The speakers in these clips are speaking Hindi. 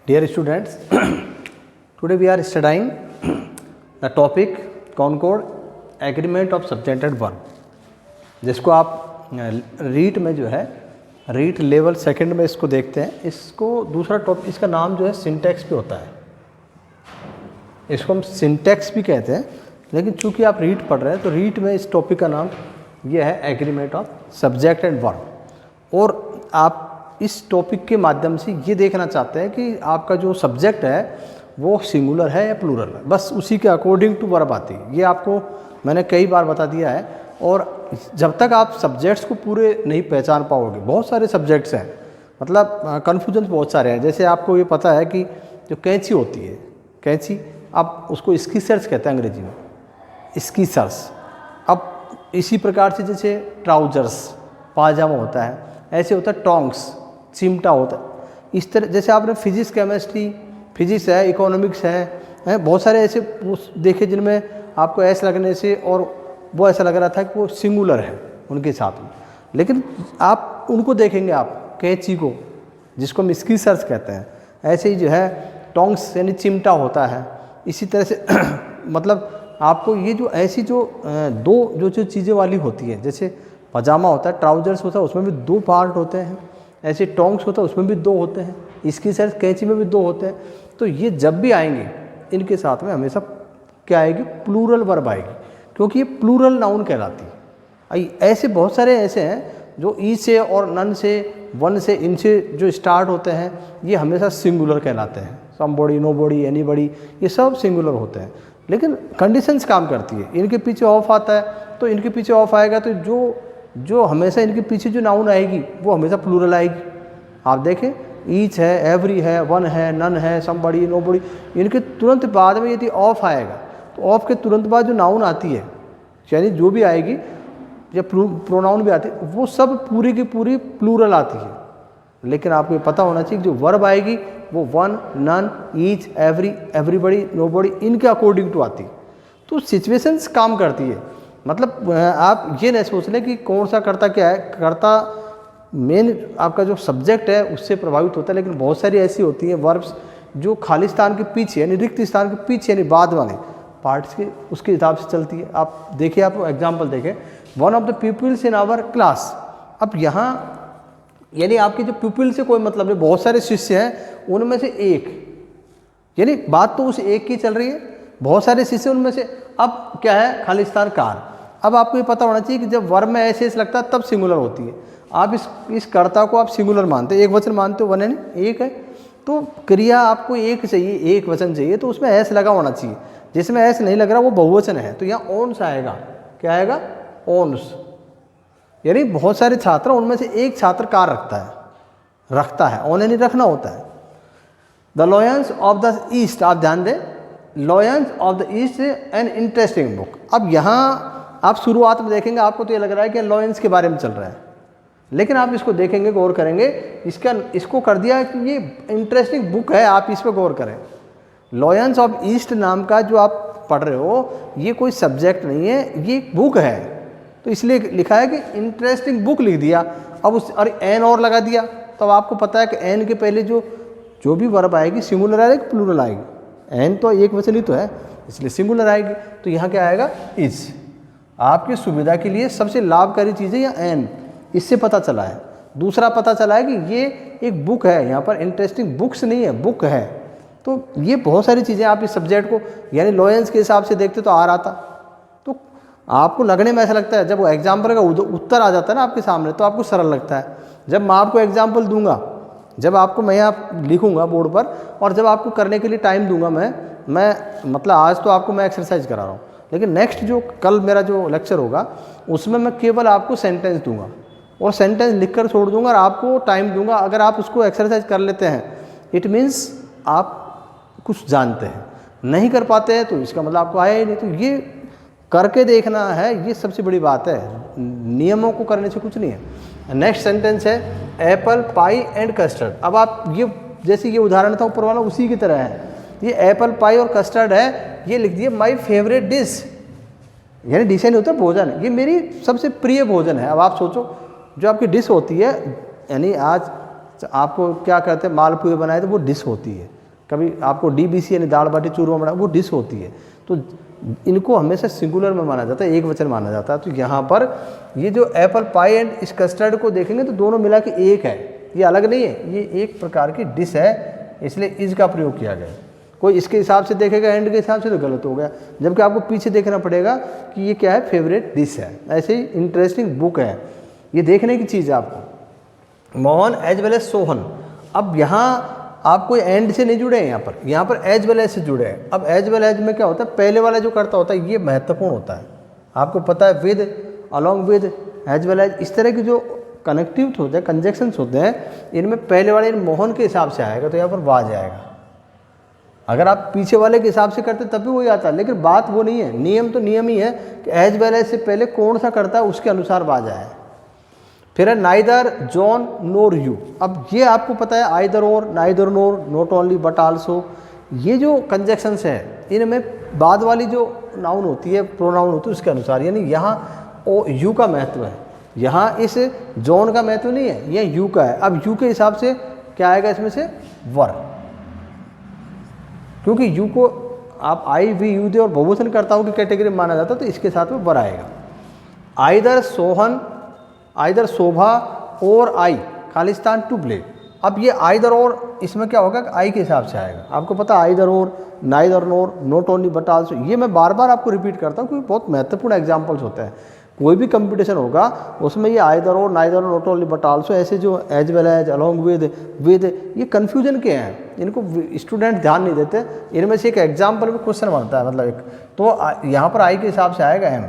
Dear students, today we are studying the topic Concord Agreement of Subject and Verb, जिसको आप रीट में जो है रीट लेवल सेकंड में इसको देखते हैं। इसको दूसरा टॉपिक, इसका नाम जो है सिंटैक्स भी होता है, इसको हम सिंटैक्स भी कहते हैं। लेकिन चूंकि आप रीट पढ़ रहे हैं तो रीट में इस टॉपिक का नाम ये है agreement of subject and verb. और आप इस टॉपिक के माध्यम से ये देखना चाहते हैं कि आपका जो सब्जेक्ट है वो सिंगुलर है या प्लूरल है, बस उसी के अकॉर्डिंग टू वर्ब आती है। ये आपको मैंने कई बार बता दिया है। और जब तक आप सब्जेक्ट्स को पूरे नहीं पहचान पाओगे, बहुत सारे सब्जेक्ट्स हैं, मतलब कन्फ्यूजन बहुत सारे हैं। जैसे आपको ये पता है कि जो कैंची होती है, कैंची आप उसको स्कीसर्स कहते हैं अंग्रेजी में, स्कीसर्स। अब इसी प्रकार से जैसे ट्राउजर्स पाजामा होता है, ऐसे होता है टोंग्स, चिमटा होता है। इस तरह जैसे आपने फिजिक्स केमिस्ट्री, फिजिक्स है, इकोनॉमिक्स है, बहुत सारे ऐसे देखे जिनमें आपको ऐसा लगने से और वो ऐसा लग रहा था कि वो सिंगुलर है उनके साथ में। लेकिन आप उनको देखेंगे, आप कैंची को जिसको हम स्कीसर्स कहते हैं, ऐसे ही जो है टोंग्स यानी चिमटा होता है। इसी तरह से मतलब आपको ये जो ऐसी जो दो चीज़ें वाली होती है, जैसे पजामा होता है, ट्राउजर्स होता है, उसमें भी दो पार्ट होते हैं। ऐसे टोंग्स होता है, उसमें भी दो होते हैं। स्कीसर्स कैंची में भी दो होते हैं। तो ये जब भी आएंगे इनके साथ में हमेशा क्या आएगी, प्लूरल वर्ब आएगी, क्योंकि ये प्लूरल नाउन कहलाती है। ऐसे बहुत सारे ऐसे हैं जो ई से और नन से, वन से, इनसे जो स्टार्ट होते हैं, ये हमेशा सिंगुलर कहलाते हैं। समबॉडी, नोबॉडी, एनीबॉडी, ये सब सिंगुलर होते हैं। लेकिन कंडीशंस काम करती है। इनके पीछे ऑफ आता है तो इनके पीछे ऑफ आएगा, तो जो हमेशा इनके पीछे जो नाउन आएगी वो हमेशा प्लूरल आएगी। आप देखें, ईच है, एवरी है, वन है, नन है, समबॉडी, नोबॉडी, इनके तुरंत बाद में यदि ऑफ आएगा तो ऑफ के तुरंत बाद जो नाउन आती है, यानी जो भी आएगी या प्रोनाउन भी आती है, वो सब पूरी की पूरी प्लूरल आती है। लेकिन आपको ये पता होना चाहिए कि जो वर्ब आएगी वो one, none, each, every, everybody, nobody, इनके अकॉर्डिंग टू आती है। तो सिचुएशंस काम करती है। मतलब आप ये नहीं सोच लें कि कौन सा कर्ता क्या है, कर्ता मेन आपका जो सब्जेक्ट है उससे प्रभावित होता है। लेकिन बहुत सारी ऐसी होती हैं वर्ब्स जो खाली स्थान के पीछे यानी रिक्त स्थान के पीछे यानी बाद वाले पार्ट्स के उसके हिसाब से चलती है। आप देखिए, आप एग्जाम्पल देखें, one of the peoples in our class. अब यहाँ यानी आपके जो पीपल से कोई मतलब नहीं, बहुत सारे शिष्य हैं, उनमें से एक, यानी बात तो उस एक की चल रही है, बहुत सारे शिष्य उनमें से। अब क्या है, खाली स्थान कार। अब आपको ये पता होना चाहिए कि जब वर्ब में ऐसे लगता है तब सिंगुलर होती है। आप इस कर्ता को आप सिंगुलर मानते हैं, एक वचन मानते हो, वन है एक है, तो क्रिया आपको एक चाहिए, एक वचन चाहिए, तो उसमें ऐसे लगा होना चाहिए। जिसमें ऐसे नहीं लग रहा वो बहुवचन है, तो यहाँ ओन्स आएगा। क्या आएगा, ओन्स। यानी बहुत सारे छात्र, उनमें से एक छात्र कार रखता है, ओन नहीं रखना होता है। The lions of the east, आप ध्यान दें, lions of the east an interesting book. अब यहाँ आप शुरुआत में देखेंगे, आपको तो ये लग रहा है कि लॉयंस के बारे में चल रहा है, लेकिन आप इसको देखेंगे, गौर करेंगे, इसको कर दिया कि ये इंटरेस्टिंग बुक है, आप इस पर गौर करें। लॉयंस ऑफ ईस्ट नाम का जो आप पढ़ रहे हो, ये कोई सब्जेक्ट नहीं है, ये एक बुक है, तो इसलिए लिखा है कि इंटरेस्टिंग बुक लिख दिया। अब और एन और लगा दिया, तब आपको पता है कि एन के पहले जो भी वर्ब आएगी सिंगुलर आएगी, प्लूरल आएगी। एन तो एक वचन ही तो है, इसलिए सिंगुलर आएगी। तो यहाँ क्या आएगा, इज। आपकी सुविधा के लिए सबसे लाभकारी चीज़ है या एन, इससे पता चला है। दूसरा पता चला है कि ये एक बुक है, यहाँ पर इंटरेस्टिंग बुक्स नहीं है, बुक है। तो ये बहुत सारी चीज़ें आप इस सब्जेक्ट को यानी लॉयंस के हिसाब से देखते तो आ रहा था। तो आपको लगने में ऐसा लगता है, जब वो एग्जाम्पल का उत्तर आ जाता है ना आपके सामने, तो आपको सरल लगता है। जब मैं आपको एग्जाम्पल दूंगा, जब आपको मैं यहाँ लिखूंगा बोर्ड पर, और जब आपको करने के लिए टाइम दूंगा, मैं मतलब आज तो आपको मैं एक्सरसाइज करा रहा हूँ, लेकिन नेक्स्ट जो कल मेरा जो लेक्चर होगा उसमें मैं केवल आपको सेंटेंस दूंगा और सेंटेंस लिखकर छोड़ दूंगा और आपको टाइम दूंगा। अगर आप उसको एक्सरसाइज कर लेते हैं, इट मीन्स आप कुछ जानते हैं। नहीं कर पाते हैं तो इसका मतलब आपको आया ही नहीं। तो ये करके देखना है, ये सबसे बड़ी बात है। नियमों को करने से कुछ नहीं है। नेक्स्ट सेंटेंस है एप्पल, पाई एंड कस्टर्ड। अब आप ये जैसे ये उदाहरण था ऊपर वाला, उसी की तरह है। ये एप्पल, पाई और कस्टर्ड है, ये लिख दिए माई फेवरेट डिश, यानी डिश नहीं होता भोजन, ये मेरी सबसे प्रिय भोजन है। अब आप सोचो, जो आपकी डिश होती है, यानी आज आपको क्या कहते हैं, मालपुए बनाए तो वो डिश होती है, कभी आपको DBC यानी दाल बाटी चूरमा बना, वो डिश होती है। तो इनको हमेशा सिंगुलर में माना जाता है, एक वचन माना जाता है। तो यहाँ पर ये जो एप्पल पाई एंड इस कस्टर्ड को देखेंगे तो दोनों मिला के एक है, ये अलग नहीं है, ये एक प्रकार की डिश है, इसलिए इज का प्रयोग किया गया। कोई इसके हिसाब से देखेगा एंड के हिसाब से तो गलत हो गया, जबकि आपको पीछे देखना पड़ेगा कि ये क्या है, फेवरेट डिश है। ऐसे ही इंटरेस्टिंग बुक है, ये देखने की चीज़ है आपको। Mohan as well as Sohan, अब यहाँ आप कोई एंड से नहीं जुड़े हैं, यहाँ पर एज वेल एज से जुड़े हैं। अब एज वेल एज में क्या होता है, पहले वाला जो करता होता है ये महत्वपूर्ण होता है, आपको पता है, with, along with, as well as, इस तरह की जो कनेक्टिव होते हैं, कंजक्शंस होते हैं, इनमें पहले वाले मोहन के हिसाब से आएगा तो यहाँ पर वाज आएगा। अगर आप पीछे वाले के हिसाब से करते तब भी वही आता है, लेकिन बात वो नहीं है, नियम तो नियम ही है कि एज वेल एज से पहले कौन सा करता है उसके अनुसार वाज आए। फिर है नाइदर जॉन नोर यू, अब ये आपको पता है either or, neither NOR, not only but also, ये जो कंजक्शंस है इनमें बाद वाली जो नाउन होती है, प्रोनाउन होती है उसके अनुसार, यानी यहाँ ओ यू का महत्व है, यहाँ इस जॉन का महत्व नहीं है, यह यू का है। अब यू के हिसाब से क्या आएगा इसमें से, वर, क्योंकि यू को आप आई वी यू दे और बहुवचन कर्ताओं की कैटेगरी में माना जाता है, तो इसके साथ में वर आएगा। आइदर सोहन, आइदर शोभा और आई खालिस्तान टू प्ले, अब ये आइदर और इसमें क्या होगा, आई के हिसाब से आएगा। आपको पता है either or, neither NOR, not only but also, ये मैं बार बार आपको रिपीट करता हूँ क्योंकि बहुत महत्वपूर्ण एग्जाम्पल्स होते हैं। कोई भी कंपटीशन होगा उसमें ये either or, neither, not only but also, ऐसे जो as well as, along with, ये कन्फ्यूजन के हैं, इनको स्टूडेंट ध्यान नहीं देते। इनमें से एक एग्जाम्पल में क्वेश्चन बनता है, मतलब एक, तो यहाँ पर आई के हिसाब से आएगा एम,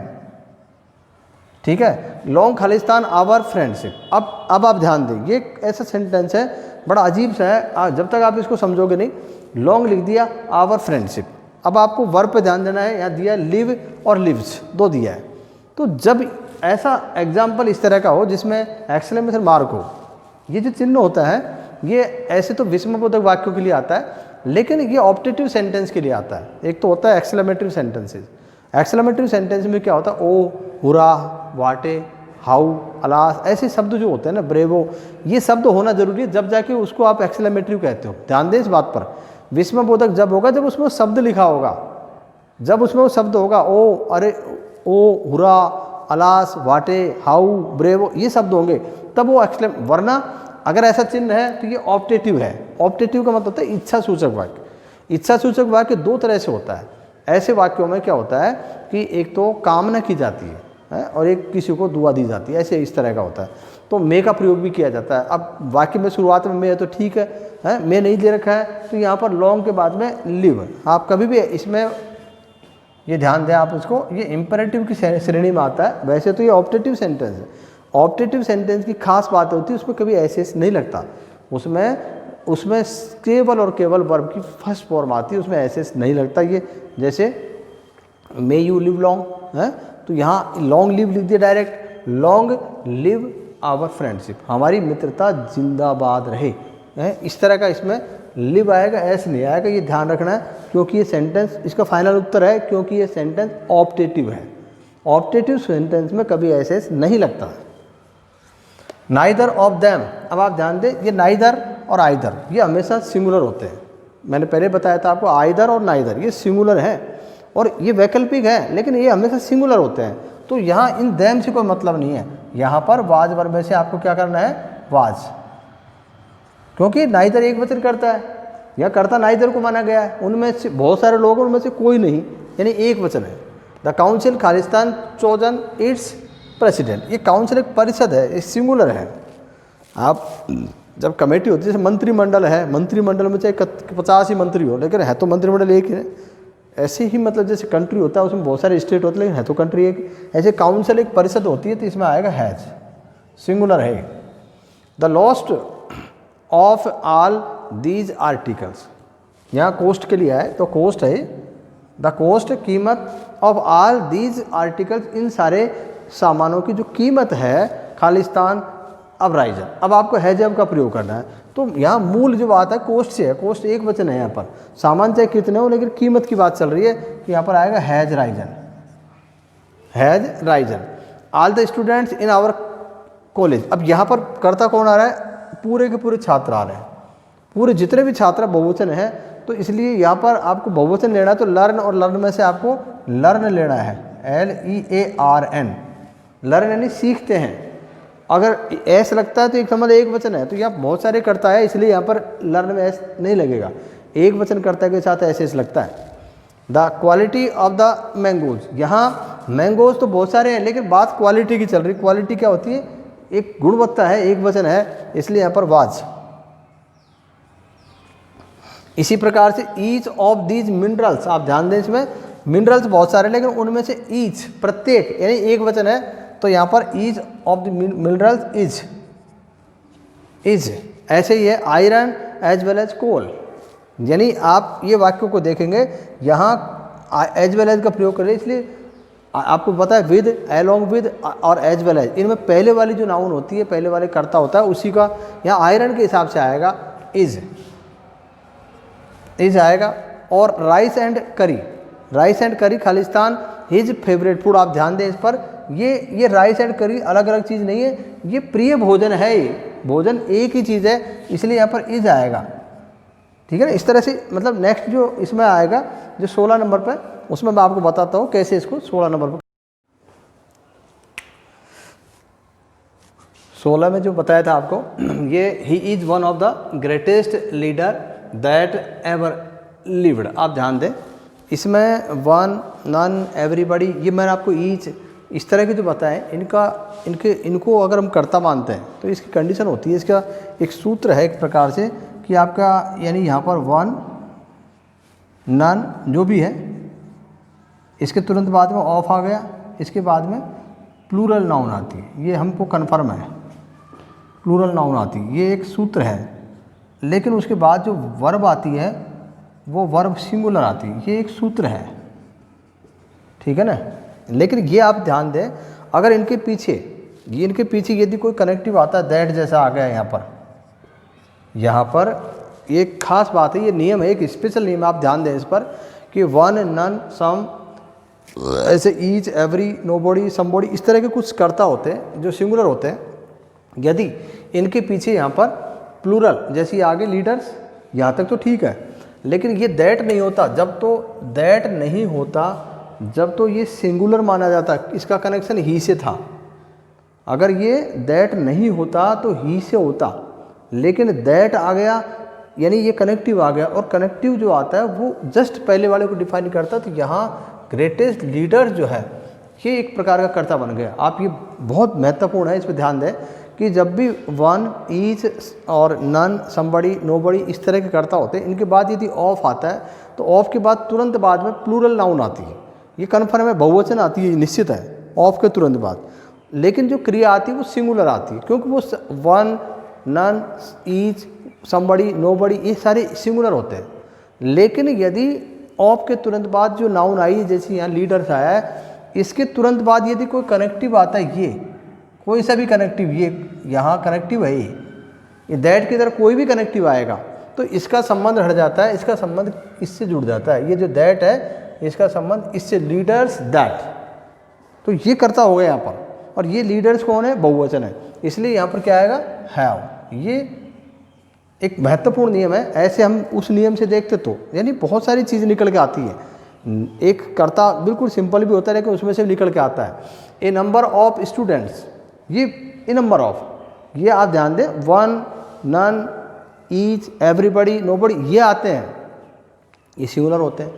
ठीक है। लॉन्ग खालिस्तान आवर फ्रेंडशिप, अब आप ध्यान दें, ये ऐसा सेंटेंस है बड़ा अजीब सा है, जब तक आप इसको समझोगे नहीं। लॉन्ग लिख दिया, आवर फ्रेंडशिप, अब आपको वर्ब पे ध्यान देना है, यहाँ दिया लिव और लिव्स, दो दिया है। तो जब ऐसा एग्जाम्पल इस तरह का हो जिसमें एक्सक्लेमेशन मार्क हो, ये जो चिन्ह होता है ये ऐसे तो विस्मयबोधक वाक्यों के लिए आता है, लेकिन ये ऑप्टेटिव सेंटेंस के लिए आता है। एक तो होता है एक्सक्लेमेटरी सेंटेंसेज, एक्सक्लेमेटरी सेंटेंस में क्या होता है, ओ, हुरा, वाटे, हाउ, अलास, ऐसे शब्द जो होते हैं ना, ब्रेवो, ये शब्द होना जरूरी है, जब जाके उसको आप एक्सक्लेमेटरी कहते हो। ध्यान दें इस बात पर, विस्मयबोधक जब होगा जब उसमें शब्द लिखा होगा, जब उसमें वो शब्द होगा, ओ, अरे, ओ, हुरा, अलास, वाटे, हाउ, ब्रेवो, ये शब्द होंगे तब वो एक्सक्लेम, वरना अगर ऐसा चिन्ह है तो ये ऑप्टेटिव है। ऑप्टेटिव का मतलब होता है इच्छा सूचक वाक्य। इच्छा सूचक वाक्य दो तरह से होता है। ऐसे वाक्यों में क्या होता है कि एक तो कामना की जाती है और एक किसी को दुआ दी जाती है, ऐसे इस तरह का होता है। तो मे का प्रयोग भी किया जाता है। अब वाक्य में शुरुआत में मे है तो ठीक है, मे नहीं दे रखा है तो यहाँ पर लॉन्ग के बाद में लिव। आप कभी भी इसमें ये ध्यान दें आप इसको, ये इम्पेरेटिव की श्रेणी में आता है। वैसे तो ये ऑप्टेटिव सेंटेंस है। ऑप्टेटिव सेंटेंस की खास बात होती है उसमें कभी ऐसे नहीं लगता, उसमें केवल और केवल वर्ब की फर्स्ट फॉर्म आती है, उसमें ऐसे नहीं लगता। ये जैसे मे यू लिव लॉन्ग है तो यहाँ लॉन्ग लिव लिख दिया direct, long live our friendship, हमारी मित्रता जिंदाबाद रहे, इस तरह का इसमें लिव आएगा, ऐसे नहीं आएगा। ये ध्यान रखना है क्योंकि ये सेंटेंस, इसका फाइनल उत्तर है क्योंकि ये सेंटेंस ऑप्टेटिव है। ऑप्टेटिव सेंटेंस में कभी ऐसे नहीं लगता। नाइदर ऑफ देम, अब आप ध्यान दें, ये नाइदर और आइदर ये हमेशा सिंगुलर होते हैं। मैंने पहले बताया था आपको, आइदर और नाइदर ये सिंगुलर है और ये वैकल्पिक है, लेकिन ये हमेशा सिंगुलर होते हैं। तो यहाँ इन देम से कोई मतलब नहीं है। यहाँ पर वाज वर्ब में से आपको क्या करना है, वाज, क्योंकि नाइदर एक वचन करता है या करता नाइदर को माना गया है। उनमें से बहुत सारे लोग, उनमें से कोई नहीं, यानी एक वचन है। The council Khalistan chosen it's president, ये काउंसिल एक परिषद है, ये सिंगुलर है। आप जब कमेटी होती है, जैसे मंत्रिमंडल है, मंत्रिमंडल में चाहे 50 ही मंत्री हो, लेकिन है तो मंत्रिमंडल एक ही है। ऐसे ही मतलब जैसे कंट्री होता है उसमें बहुत सारे स्टेट होते हैं, लेकिन है तो कंट्री एक। ऐसे काउंसिल एक परिषद होती है, तो इसमें आएगा हैज, सिंगुलर है। The lost of all these articles, यहाँ कोस्ट के लिए है तो कोस्ट है, द कोस्ट कीमत ऑफ ऑल दीज आर्टिकल्स, इन सारे सामानों की जो कीमत है, खालिस्तान अब राइजन। अब आपको हैजब का प्रयोग करना है, तो यहाँ मूल जो बात है कोस्ट से है, कोस्ट एक वचन है। यहाँ पर सामान चाहे कितने हो, लेकिन कीमत की बात चल रही है, तो यहाँ पर आएगा has risen, has risen. All the students in our college, अब यहाँ पर कर्ता कौन आ रहा है, पूरे के पूरे छात्र आ रहे हैं, पूरे जितने भी छात्र बहुवचन हैं, तो इसलिए यहाँ पर आपको बहुवचन लेना है, तो लर्न और लर्न में से आपको लर्न लेना है, LEARN, लर्न यानी सीखते हैं। अगर एस लगता है तो एक समझ एक वचन है, तो यहाँ बहुत सारे करता है, इसलिए यहाँ पर लर्न में एस नहीं लगेगा, एक वचन करता के साथ एस लगता है। The quality of the mangoes, यहाँ मैंगोज तो बहुत सारे हैं लेकिन बात क्वालिटी की चल रही। क्वालिटी क्या होती है, एक गुणवत्ता है, एक वचन है, इसलिए यहाँ पर वाज। इसी प्रकार से ईच ऑफ दीज मिनरल्स, आप ध्यान दें इसमें मिनरल्स बहुत सारे लेकिन उनमें से ईच प्रत्येक यानी एक वचन है, तो यहाँ पर each of the minerals is ऐसे ही है iron as well as coal. यानी आप ये वाक्यों को देखेंगे यहाँ एज वेल एज का प्रयोग करें, इसलिए आपको पता है विद, एलोंग विद और एज वेल एज, इनमें पहले वाली जो नाउन होती है, पहले वाले कर्ता होता है, उसी का यहाँ आयरन के हिसाब से आएगा इज आएगा। और राइस एंड करी खालिस्तान हिज फेवरेट फूड। आप ध्यान दें इस पर, ये राइस एंड करी अलग अलग चीज़ नहीं है, ये प्रिय भोजन है, ये भोजन एक ही चीज़ है, इसलिए यहाँ पर इज आएगा। ठीक है ना, इस तरह से मतलब नेक्स्ट जो इसमें आएगा जो 16 नंबर पर, उसमें मैं आपको बताता हूँ कैसे इसको 16 नंबर पर 16 में जो बताया था आपको, ये he is one of the greatest leader that ever lived. आप ध्यान दें इसमें वन, नन, एवरीबॉडी, ये मैंने आपको ईच इस तरह के जो बताएं, इनको अगर हम कर्ता मानते हैं तो इसकी कंडीशन होती है, इसका एक सूत्र है एक प्रकार से कि आपका यानी यहाँ पर वन, नन जो भी है, इसके तुरंत बाद में ऑफ आ गया, इसके बाद में प्लूरल नाउन आती है, ये हमको कन्फर्म है, प्लूरल नाउन आती है, ये एक सूत्र है। लेकिन उसके बाद जो वर्ब आती है वो वर्ब सिंगुलर आती है, ये एक सूत्र है, ठीक है ना। लेकिन ये आप ध्यान दें, अगर इनके पीछे यदि कोई कनेक्टिव आता है, दैट जैसा आ गया यहाँ पर एक खास बात है, ये नियम है, एक स्पेशल नियम है, आप ध्यान दें इस पर कि वन, नन, सम, ऐसे ईच, एवरी, नोबॉडी, समबॉडी, इस तरह के कुछ कर्ता होते हैं जो सिंगुलर होते हैं। यदि इनके पीछे यहाँ पर प्लूरल जैसी आगे लीडर्स, यहाँ तक तो ठीक है, लेकिन ये दैट नहीं होता, जब तो दैट नहीं होता, जब तो ये सिंगुलर माना जाता, इसका कनेक्शन ही से था। अगर ये दैट नहीं होता तो ही से होता, लेकिन दैट आ गया यानी ये कनेक्टिव आ गया, और कनेक्टिव जो आता है वो जस्ट पहले वाले को डिफाइन करता, तो यहाँ ग्रेटेस्ट लीडर जो है ये एक प्रकार का कर्ता बन गया। आप ये बहुत महत्वपूर्ण है, इस पर ध्यान दें कि जब भी वन, ईच और नन, समबडी, नोबडी इस तरह के कर्ता होते हैं, इनके बाद यदि ऑफ आता है तो ऑफ के बाद तुरंत बाद में प्लूरल नाउन आती है, ये कन्फर्म है, बहुवचन आती है, निश्चित है ऑफ के तुरंत बाद। लेकिन जो क्रिया आती है वो सिंगुलर आती है, क्योंकि वो one, none, each, somebody, nobody ये सारे सिंगुलर होते हैं। लेकिन यदि ऑफ के तुरंत बाद जो नाउन आई, जैसे यहाँ लीडर्स आया है, इसके तुरंत बाद यदि कोई कनेक्टिव आता है, ये कोई सा भी कनेक्टिव, ये यहाँ कनेक्टिव है, ये दैट की तरह कोई भी कनेक्टिव आएगा तो इसका संबंध हट जाता है, इसका संबंध इससे जुड़ जाता है। ये जो दैट है इसका संबंध इससे, लीडर्स दैट, तो ये कर्ता हो गया यहाँ पर। और ये लीडर्स कौन है, बहुवचन है, इसलिए यहाँ पर क्या आएगा, हैव। ये एक महत्वपूर्ण नियम है, ऐसे हम उस नियम से देखते तो यानी बहुत सारी चीज़ निकल के आती है। एक कर्ता बिल्कुल सिंपल भी होता है लेकिन उसमें से निकल के आता है। ए नंबर ऑफ स्टूडेंट्स, ये ए नंबर ऑफ, ये आप ध्यान दें, one, none, each, everybody, nobody ये आते हैं, ये सिंगुलर होते हैं,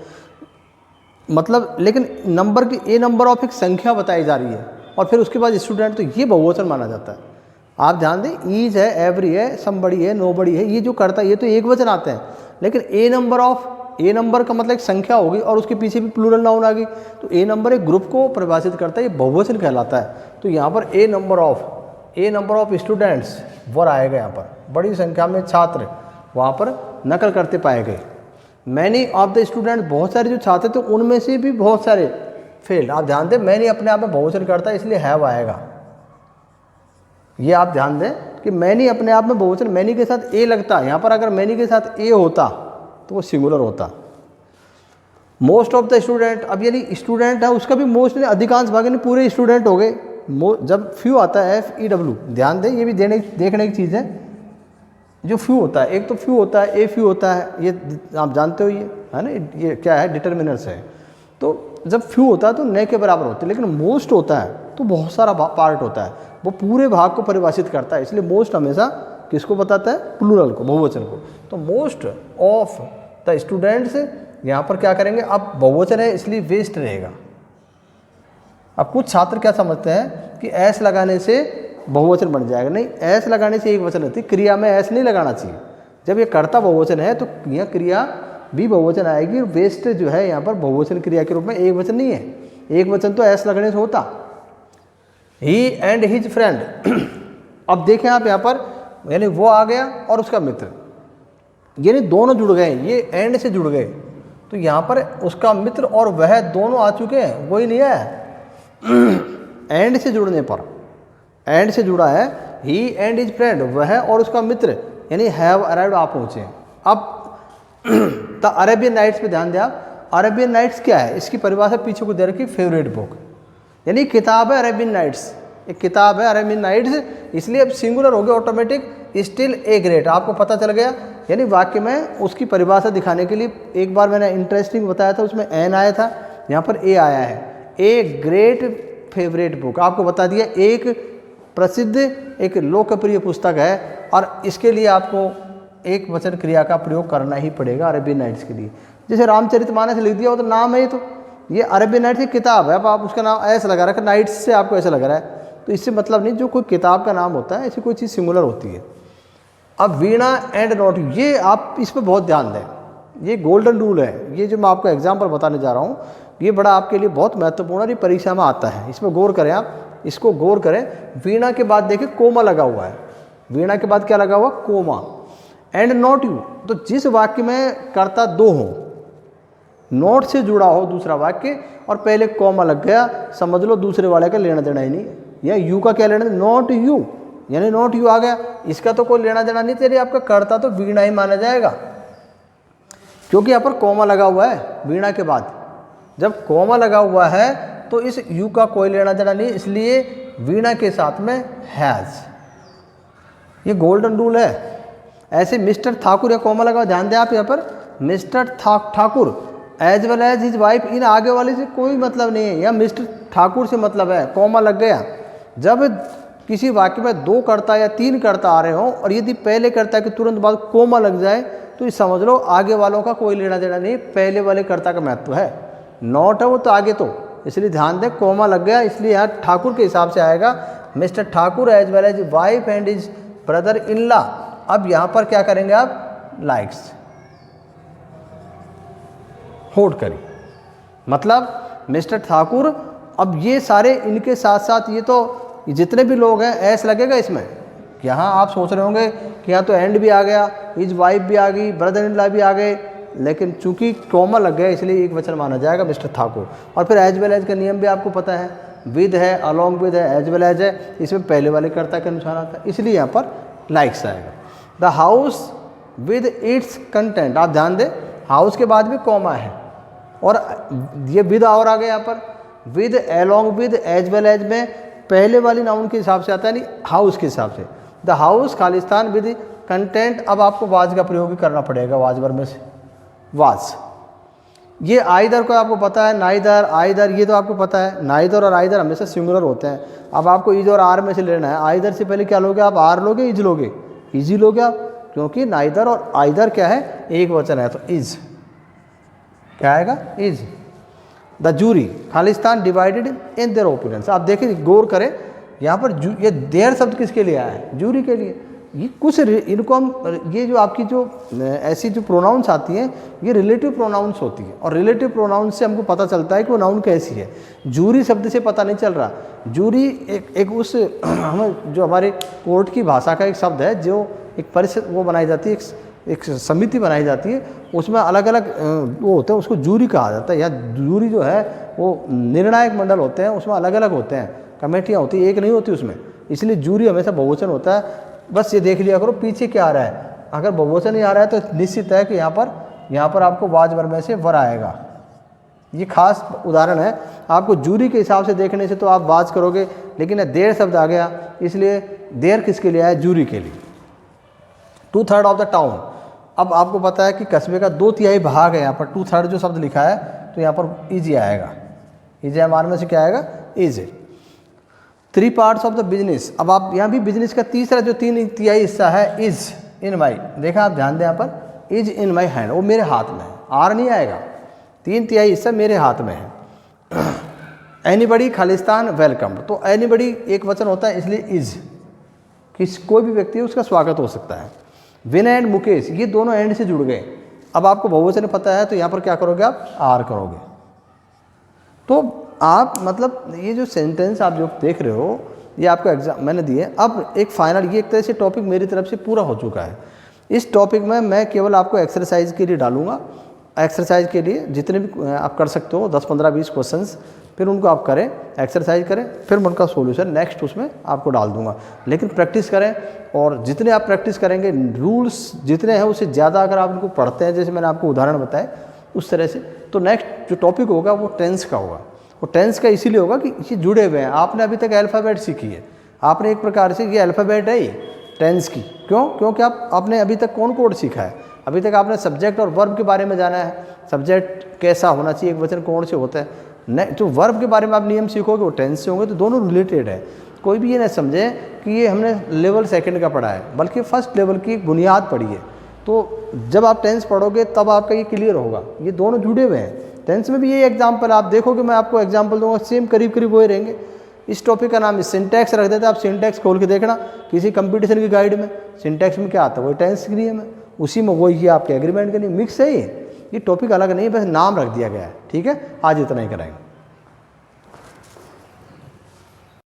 मतलब। लेकिन नंबर की, ए नंबर ऑफ एक संख्या बताई जा रही है और फिर उसके बाद स्टूडेंट, तो ये बहुवचन माना जाता है। आप ध्यान दें, ईच है, एवरी है, समबडी है, नोबडी है, ये जो करता है ये तो एक वचन आते हैं। लेकिन ए नंबर ऑफ, ए नंबर का मतलब एक संख्या होगी और उसके पीछे भी प्लूरल नाउन आ गई, तो ए नंबर एक ग्रुप को परिभाषित करता है, ये बहुवचन कहलाता है। तो यहाँ पर ए नंबर ऑफ स्टूडेंट्स वर आएगा, यहाँ पर बड़ी संख्या में छात्र वहाँ पर नकल करते पाए गए। मैनी ऑफ द स्टूडेंट, बहुत सारे जो छात्र थे उनमें से भी बहुत सारे फेल्ड। आप ध्यान दें, मैनी अपने आप में बहुवचन करता है, इसलिए हैव आएगा। ये आप ध्यान दें कि मैनी अपने आप में बहुवचन, मैनी के साथ ए लगता है, यहाँ पर अगर मैनी के साथ ए होता तो वो सिंगुलर होता। मोस्ट ऑफ द स्टूडेंट, अब यानी स्टूडेंट है उसका भी मोस्ट ने अधिकांश भाग यानी पूरे स्टूडेंट हो गए। जब फ्यू आता है FEW, ध्यान दें, ये भी देखने की चीज़ है। जो फ्यू होता है, एक तो फ्यू होता है, ए फ्यू होता है, ये आप जानते हो, ये है ना, ये क्या है, डिटर्मिनर्स है। तो जब फ्यू होता है तो न के बराबर होते हैं, लेकिन मोस्ट होता है तो बहुत सारा पार्ट होता है, वो पूरे भाग को परिभाषित करता है। इसलिए मोस्ट हमेशा किसको बताता है, प्लूरल को, बहुवचन को। तो मोस्ट ऑफ द स्टूडेंट्स, यहाँ पर क्या करेंगे, अब बहुवचन है इसलिए वेस्ट रहेगा। अब कुछ छात्र क्या समझते हैं कि एस लगाने से बहुवचन बन जाएगा, नहीं, एस लगाने से एक वचन होती है, क्रिया में एस नहीं लगाना चाहिए। जब ये कर्ता बहुवचन है तो यह क्रिया भी बहुवचन आएगी, वेस्ट जो है यहाँ पर बहुवचन क्रिया के रूप में, एक वचन नहीं है। एक वचन तो एस लगने से होता। ही एंड हिज फ्रेंड, अब देखें आप यहाँ पर, यानी वो आ गया और उसका मित्र, यानी दोनों जुड़ गए, ये एंड से जुड़ गए। तो यहाँ पर उसका मित्र और वह दोनों आ चुके हैं, वही नहीं है। एंड से जुड़ने पर, एंड से जुड़ा है, ही एंड हिज फ्रेंड, वह और उसका मित्र, यानी हैव अराइव्ड, आप पहुँचे। अब द अरेबियन नाइट्स पे ध्यान दें आप। अरेबियन नाइट्स क्या है, इसकी परिभाषा पीछे को दे रखी, फेवरेट बुक, यानी किताब है अरेबियन नाइट्स, एक किताब है अरेबियन नाइट्स, इसलिए अब सिंगुलर हो गया ऑटोमेटिक, स्टिल ए ग्रेट, आपको पता चल गया। यानी वाक्य में उसकी परिभाषा दिखाने के लिए एक बार मैंने इंटरेस्टिंग बताया था, उसमें एन आया था, यहाँ पर ए आया है। ए ग्रेट फेवरेट बुक, आपको बता दिया, एक प्रसिद्ध, एक लोकप्रिय पुस्तक है, और इसके लिए आपको एक वचन क्रिया का प्रयोग करना ही पड़ेगा अरेबियन नाइट्स के लिए। जैसे रामचरितमानस लिख दिया हो तो नाम है ये, तो ये अरेबियन नाइट्स की किताब है, अब आप उसका नाम ऐसा लगा रखा, नाइट्स से आपको ऐसा लग रहा है, तो इससे मतलब नहीं, जो कोई किताब का नाम होता है ऐसी कोई चीज़ सिंगुलर होती है। अब वीणा एंड नॉट, ये आप इस पर बहुत ध्यान दें, ये गोल्डन रूल है, ये जो मैं आपको एग्जाम्पल बताने जा रहा हूँ, ये बड़ा आपके लिए बहुत महत्वपूर्ण है, ये परीक्षा में आता है, इसमें गौर करें आप, इसको गौर करें। वीणा के बाद देखिए कोमा लगा हुआ है, वीणा के बाद क्या लगा हुआ, कोमा। एंड नॉट यू, तो जिस वाक्य में कर्ता दो हो, नोट से जुड़ा हो दूसरा वाक्य और पहले कॉमा लग गया, समझ लो दूसरे वाले का लेना देना ही नहीं है, या यू का क्या लेना, नॉट यू, यानी नॉट यू आ गया, इसका तो कोई लेना देना नहीं, तेरे आपका कर्ता तो वीणा ही माना जाएगा, क्योंकि यहाँ पर कॉमा लगा हुआ है वीणा के बाद। जब कॉमा लगा हुआ है तो इस यू का कोई लेना देना नहीं, इसलिए वीणा के साथ में हैज़, ये गोल्डन रूल है। ऐसे मिस्टर ठाकुर या कॉमा लगा, ध्यान दें आप यहाँ पर, Mister Thakur as well as his wife, इन आगे वाले से कोई मतलब नहीं है, या मिस्टर ठाकुर से मतलब है, कॉमा लग गया। जब किसी वाक्य में दो कर्ता या तीन कर्ता आ रहे हों और यदि पहले कर्ता के तुरंत बाद कोमा लग जाए तो ये समझ लो आगे वालों का कोई लेना देना नहीं, पहले वाले कर्ता का महत्व है। नॉट है वो तो आगे, तो इसलिए ध्यान दें कोमा लग गया, इसलिए यहाँ ठाकुर के हिसाब से आएगा, mister Thakur as well as wife and his brother in law. अब यहाँ पर क्या करेंगे आप, लाइक्स होल्ड करिए, मतलब मिस्टर ठाकुर। अब ये सारे इनके साथ साथ ये तो जितने भी लोग हैं ऐस लगेगा इसमें। यहाँ आप सोच रहे होंगे कि यहाँ तो एंड भी आ गया, हिज वाइफ भी आ गई, ब्रदर इन लॉ भी आ गए, लेकिन चूंकि कॉमा लग गया इसलिए एक वचन माना जाएगा मिस्टर ठाकुर। और फिर एज वेल एज का नियम भी आपको पता है, विद है, अलोंग विद है, एज वेल एज है, इसमें पहले वाले कर्ता के अनुसार आता है, इसलिए यहाँ पर लाइक्स आएगा। The house with its content, आप ध्यान दें हाउस के बाद भी कॉमा है और ये विद और आ गया यहाँ पर, with, along with, as well as में पहले वाली नाउन के हिसाब से आता है, नहीं हाउस के हिसाब से। The house Khalistan with content, अब आपको वाज का प्रयोग ही करना पड़ेगा, वाज वर्ब में से वाज। ये आइदर को आपको पता है, नाइदर, आइदर, ये तो आपको पता है, नाइदर और आइदर हमेशा सिंगुलर होते हैं। अब आपको इज और आर में से लेना है, आइदर से पहले क्या लोगे आप, आर लोगे, इज लोगे, इजी लोगे आप, क्योंकि नाइदर और आइदर क्या है, एक वचन है, तो इज क्या आएगा, इज। द जूरी खालिस्तान डिवाइडेड इन देयर ओपिनियंस, आप देखिए गौर करें यहाँ पर ये देयर शब्द किसके लिए आया है, जूरी के लिए। ये कुछ इनको हम, ये जो आपकी जो ऐसी जो प्रोनाउंस आती हैं ये रिलेटिव प्रोनाउंस होती है, और रिलेटिव प्रोनाउंस से हमको पता चलता है कि वो नाउन कैसी है। जूरी शब्द से पता नहीं चल रहा, जूरी एक उस हम जो हमारे कोर्ट की भाषा का एक शब्द है, जो एक परिषद वो बनाई जाती है, एक समिति बनाई जाती है, उसमें अलग अलग वो होते हैं, उसको जूरी कहा जाता है। या जूरी जो है वो निर्णायक मंडल होते हैं, उसमें अलग अलग होते हैं, कमेटियाँ होती है, एक नहीं होती उसमें, इसलिए जूरी हमेशा बहुवचन होता है। बस ये देख लिया करो पीछे क्या आ रहा है, अगर बहुवचन नहीं आ रहा है तो निश्चित है कि यहाँ पर आपको वाज वर्ब में से वर आएगा। ये खास उदाहरण है, आपको जूरी के हिसाब से देखने से तो आप वाज करोगे, लेकिन देर शब्द आ गया, इसलिए देर किसके लिए आया, जूरी के लिए। 2/3 ऑफ द टाउन। अब आपको पता है कि कस्बे का 2/3 भाग है, यहाँ पर 2/3 जो शब्द लिखा है तो यहाँ पर इज आएगा, इज हमारे में से क्या आएगा, is. 3 parts of the business, अब आप यहाँ भी बिजनेस का तीसरा जो 3/3 हिस्सा है इज इन माई, देखा आप ध्यान दें यहाँ पर इज इन माई हैंड, वो मेरे हाथ में है, आर नहीं आएगा, 3/3 हिस्सा मेरे हाथ में है। एनीबडी खालिस्तान वेलकम, तो एनीबडी एक वचन होता है इसलिए इज, किस कोई भी व्यक्ति उसका स्वागत हो सकता है। विनय एंड मुकेश, ये दोनों एंड से जुड़ गए। अब आपको बहुवचन पता है तो यहाँ पर क्या करोगे आप, आर करोगे। तो आप मतलब ये जो सेंटेंस आप जो देख रहे हो ये आपको एग्जाम मैंने दिए। अब एक फाइनल, ये एक तरह से टॉपिक मेरी तरफ से पूरा हो चुका है। इस टॉपिक में मैं केवल आपको एक्सरसाइज के लिए डालूंगा, एक्सरसाइज के लिए जितने भी आप कर सकते हो 10, 15, 20 क्वेश्चंस, फिर उनको आप करें, एक्सरसाइज करें, फिर मैं उनका सॉल्यूशन नेक्स्ट उसमें आपको डाल दूंगा। लेकिन प्रैक्टिस करें, और जितने आप प्रैक्टिस करेंगे, रूल्स जितने हैं उससे ज़्यादा अगर आप उनको पढ़ते हैं, जैसे मैंने आपको उदाहरण बताया उस तरह से, तो नेक्स्ट जो टॉपिक होगा वो टेंस का होगा। वो टेंस का इसीलिए होगा कि ये जुड़े हुए हैं। आपने अभी तक अल्फ़ाबेट सीखी है, आपने एक प्रकार से ये अल्फ़ाबेट है ये टेंस की, क्यों, क्योंकि आपने अभी तक कॉनकॉर्ड सीखा है, अभी तक आपने सब्जेक्ट और वर्ब के बारे में जाना है, सब्जेक्ट कैसा होना चाहिए, एक वचन कौन से होता है। जो वर्ब के बारे में आप नियम सीखोगे वो टेंस से होंगे, तो दोनों रिलेटेड है। कोई भी ये ना समझे कि ये हमने लेवल सेकंड का पढ़ा है, बल्कि फर्स्ट लेवल की एक बुनियाद पढ़ी है। तो जब आप टेंस पढ़ोगे तब आपका ये क्लियर होगा, ये दोनों जुड़े हुए हैं। टेंस में भी ये एग्जाम्पल आप देखोगे, मैं आपको एग्जाम्पल दूंगा, सेम करीब करीब वही रहेंगे। इस टॉपिक का नाम सिंटैक्स रख देते हैं, आप सिंटैक्स खोल के देखना किसी कंपटीशन की गाइड में, सिंटैक्स में क्या आता है, वही टेंस के नियम है, उसी में वही आपके एग्रीमेंट के लिए मिक्स है। ये टॉपिक अलग नहीं है, बस नाम रख दिया गया है। ठीक है, आज इतना ही कराएंगे।